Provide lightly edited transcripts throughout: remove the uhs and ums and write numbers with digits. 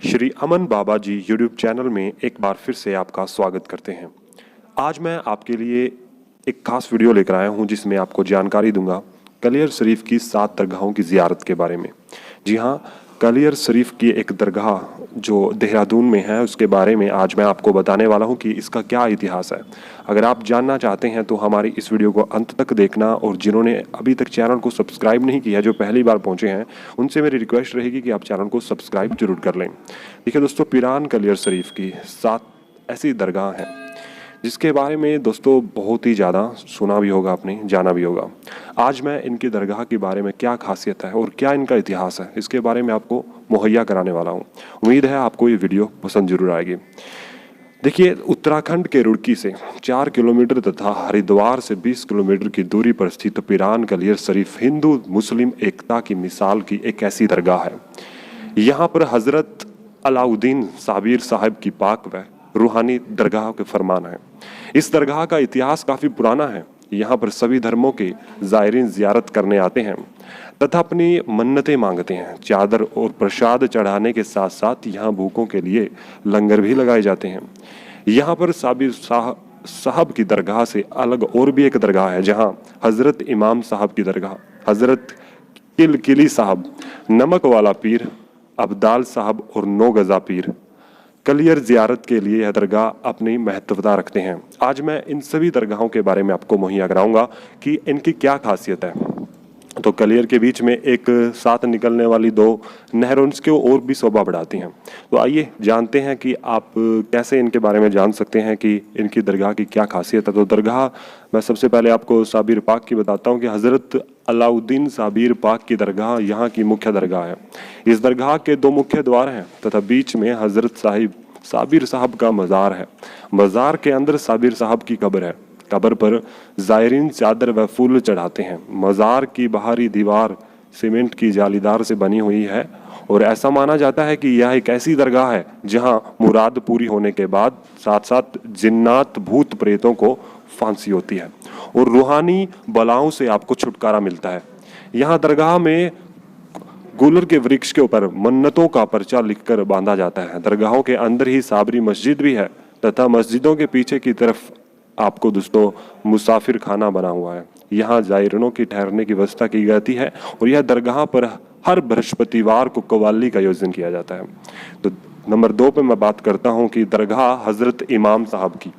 श्री अमन बाबा जी YouTube channel में एक बार फिर से आपका स्वागत करते हैं। आज मैं आपके लिए एक खास वीडियो लेकर आया हूं जिसमें आपको जानकारी दूंगा कलियर शरीफ की 7 दरगाहों की ज़ियारत के बारे में। जी हां, कलियर शरीफ की एक दरगाह जो देहरादून में है उसके बारे में आज मैं आपको बताने वाला हूं कि इसका क्या इतिहास है। अगर आप जानना चाहते हैं तो हमारी इस वीडियो को अंत तक देखना, और जिन्होंने अभी तक चैनल को सब्सक्राइब नहीं किया, जो पहली बार पहुंचे हैं, उनसे मेरी रिक्वेस्ट रहेगी कि आप चैनल को सब्सक्राइब जरूर कर लें। देखिए दोस्तों, पीरान कलियर शरीफ की 7 ऐसी दरगाह हैं जिसके बारे में दोस्तों बहुत ही ज़्यादा सुना भी होगा आपने, जाना भी होगा। आज मैं इनकी दरगाह के बारे में क्या खासियत है और क्या इनका इतिहास है, इसके बारे में आपको मुहैया कराने वाला हूँ। उम्मीद है आपको ये वीडियो पसंद जरूर आएगी। देखिए, उत्तराखंड के रुड़की से 4 किलोमीटर तथा हरिद्वार से 20 किलोमीटर की दूरी पर स्थित पीरान कलियर शरीफ हिंदू मुस्लिम एकता की मिसाल की एक ऐसी दरगाह है। यहाँ पर हजरत अलाउद्दीन साबिर साहब की पाक व रूहानी दरगाह के फरमान है। इस दरगाह का इतिहास काफ़ी पुराना है। यहाँ पर सभी धर्मों के ज़ायरीन ज़ियारत करने आते हैं तथा अपनी मन्नतें मांगते हैं। चादर और प्रसाद चढ़ाने के साथ साथ यहाँ भूखों के लिए लंगर भी लगाए जाते हैं। यहाँ पर साबिर साहब की दरगाह से अलग और भी एक दरगाह है जहाँ हज़रत इमाम साहब की दरगाह, हज़रत किली साहब, नमक वाला पीर, अब्दाल साहब और 9 गज़ा पीर कलियर ज़ियारत के लिए यह दरगाह अपनी महत्वता रखते हैं। आज मैं इन सभी दरगाहों के बारे में आपको मुहैया कराऊंगा कि इनकी क्या खासियत है। तो कलियर के बीच में एक साथ निकलने वाली 2 नहरें उसके और भी शोभा बढ़ाती हैं। तो आइए जानते हैं कि आप कैसे इनके बारे में जान सकते हैं कि इनकी दरगाह की क्या खासियत है। तो दरगाह मैं सबसे पहले आपको साबिर पाक की बताता हूँ कि हज़रत अलाउद्दीन साबिर पाक की दरगाह यहाँ की मुख्य दरगाह है। इस दरगाह के 2 मुख्य द्वार हैं तथा बीच में हज़रत साबिर साहब का मज़ार है। मज़ार के अंदर साबिर साहब की कब्र है। कब्र पर ज़ायरीन चादर व फूल चढ़ाते हैं। मज़ार की बाहरी दीवार सीमेंट की जालीदार से बनी हुई है और ऐसा माना जाता है कि यह एक ऐसी दरगाह है जहां मुराद पूरी होने के बाद साथ साथ जिन्नात भूत प्रेतों को फांसी होती है और रूहानी बलाओं से आपको छुटकारा मिलता है। यहाँ दरगाह में गुलर के वृक्ष के ऊपर मन्नतों का पर्चा लिखकर बांधा जाता है। दरगाहों के अंदर ही साबरी मस्जिद भी है तथा मस्जिदों के पीछे की तरफ आपको दोस्तों मुसाफिर खाना बना हुआ है। यहाँ जायरीनों की ठहरने की व्यवस्था की जाती है और यह दरगाह पर हर बृहस्पतिवार को कव्वाली का आयोजन किया जाता है। तो नंबर 2 पे मैं बात करता हूँ कि दरगाह हजरत इमाम साहब की।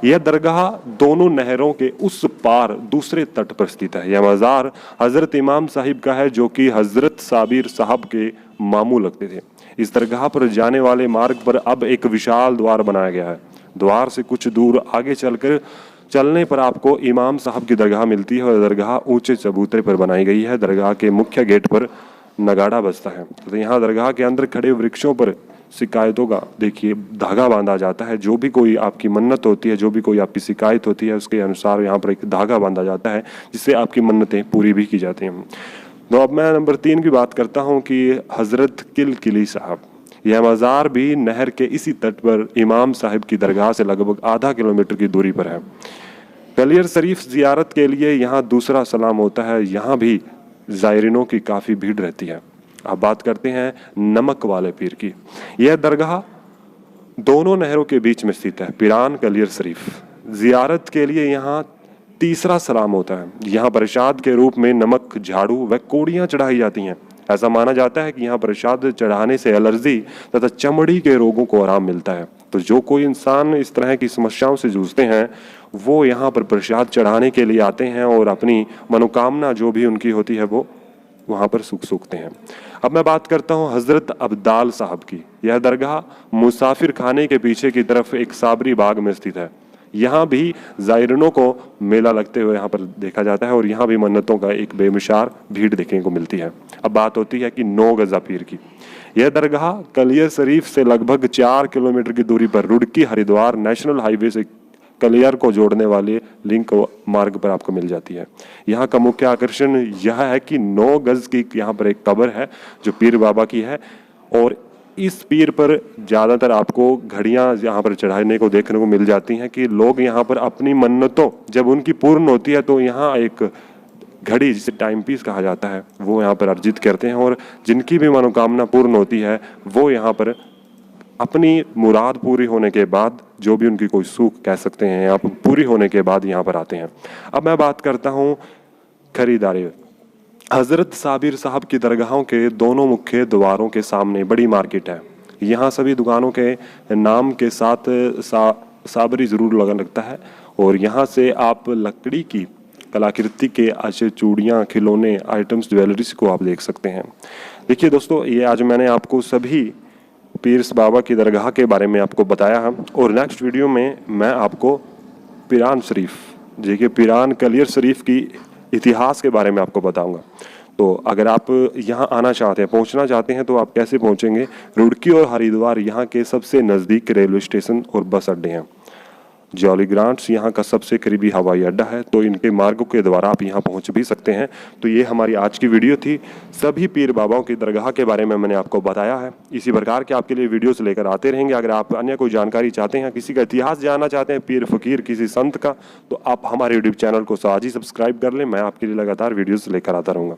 यह दरगाह दोनों नहरों के उस पार दूसरे तट पर स्थित है। यह मज़ार हजरत इमाम साहिब का है जो कि हजरत साबिर साहब के मामू लगते थे। इस दरगाह पर जाने वाले मार्ग पर अब एक विशाल द्वार बनाया गया है। द्वार से कुछ दूर आगे चलने पर आपको इमाम साहब की दरगाह मिलती है और दरगाह ऊंचे चबूतरे पर बनाई गई है। दरगाह के मुख्य गेट पर नगाड़ा बजता है। तो यहाँ दरगाह के अंदर खड़े वृक्षों पर शिकायतों का देखिए धागा बांधा जाता है। जो भी कोई आपकी मन्नत होती है, जो भी कोई आपकी शिकायत होती है, उसके अनुसार यहाँ पर एक धागा बांधा जाता है जिससे आपकी मन्नतें पूरी भी की जाती हैं। तो अब मैं नंबर 3 की बात करता हूँ कि हज़रत किली साहब। यह मज़ार भी नहर के इसी तट पर इमाम साहिब की दरगाह से लगभग आधा किलोमीटर की दूरी पर है। कलियर शरीफ ज़ियारत के लिए यहाँ दूसरा सलाम होता है। यहाँ भी ज़ायरीनों की काफ़ी भीड़ रहती है। अब बात करते हैं नमक वाले पीर की। यह दरगाह दोनों नहरों के बीच में स्थित है। पीरान कलियर शरीफ ज़ियारत के लिए यहाँ तीसरा सलाम होता है। यहाँ प्रसाद के रूप में नमक, झाड़ू व कोड़ियाँ चढ़ाई जाती हैं। ऐसा माना जाता है कि यहाँ प्रसाद चढ़ाने से एलर्जी तथा चमड़ी के रोगों को आराम मिलता है। तो जो कोई इंसान इस तरह की समस्याओं से जूझते हैं वो यहाँ पर प्रसाद चढ़ाने के लिए आते हैं और अपनी मनोकामना जो भी उनकी होती है वो वहाँ पर सूखते हैं। अब मैं बात करता हूँ हज़रत अब्दाल साहब की। यह दरगाह मुसाफिर खाने के पीछे की तरफ एक साबरी बाग में स्थित है। यहाँ भी ज़ायरीनों को मेला लगते हुए यहाँ पर देखा जाता है और यहाँ भी मन्नतों का एक बेमिसाल भीड़ देखने को मिलती है। अब बात होती है कि 9 गज़ा पीर की। यह दरगाह कलियर शरीफ से लगभग 4 किलोमीटर की दूरी पर रुड़की हरिद्वार नेशनल हाईवे से कलियर को जोड़ने वाले लिंक मार्ग पर आपको मिल जाती है। यहाँ का मुख्य आकर्षण यह है कि 9 गज की यहाँ पर एक कब्र है जो पीर बाबा की है और इस पीर पर ज़्यादातर आपको घड़ियाँ यहाँ पर चढ़ाने को देखने को मिल जाती हैं कि लोग यहाँ पर अपनी मन्नतों जब उनकी पूर्ण होती है तो यहाँ एक घड़ी जिसे टाइम पीस कहा जाता है वो यहाँ पर अर्जित करते हैं और जिनकी भी मनोकामना पूर्ण होती है वो यहाँ पर अपनी मुराद पूरी होने के बाद, जो भी उनकी कोई सुख कह सकते हैं आप, पूरी होने के बाद यहाँ पर आते हैं। अब मैं बात करता हूँ खरीदारी। हज़रत साबिर साहब की दरगाहों के दोनों मुख्य द्वारों के सामने बड़ी मार्केट है। यहाँ सभी दुकानों के नाम के साथ साबरी ज़रूर लगता है और यहाँ से आप लकड़ी की कलाकृति के अच्छे चूड़ियाँ, खिलौने, आइटम्स, ज्वेलरीज को आप देख सकते हैं। देखिए दोस्तों, ये आज मैंने आपको सभी पीर बाबा की दरगाह के बारे में आपको बताया है और नेक्स्ट वीडियो में मैं आपको पीरान शरीफ, देखिए पीरान कलियर शरीफ की इतिहास के बारे में आपको बताऊंगा। तो अगर आप यहाँ आना चाहते हैं, पहुँचना चाहते हैं, तो आप कैसे पहुँचेंगे? रुड़की और हरिद्वार यहाँ के सबसे नज़दीक रेलवे स्टेशन और बस अड्डे हैं। जॉली ग्रांट्स यहाँ का सबसे करीबी हवाई अड्डा है, तो इनके मार्गों के द्वारा आप यहाँ पहुँच भी सकते हैं। तो ये हमारी आज की वीडियो थी। सभी पीर बाबाओं की दरगाह के बारे में मैंने आपको बताया है। इसी प्रकार के आपके लिए वीडियोस लेकर आते रहेंगे। अगर आप अन्य कोई जानकारी चाहते हैं, किसी का इतिहास जानना चाहते हैं, पीर फकीर किसी संत का, तो आप हमारे यूट्यूब चैनल को आज ही सब्सक्राइब कर लें। मैं आपके लिए लगातार वीडियोज़ लेकर आता रहूँगा।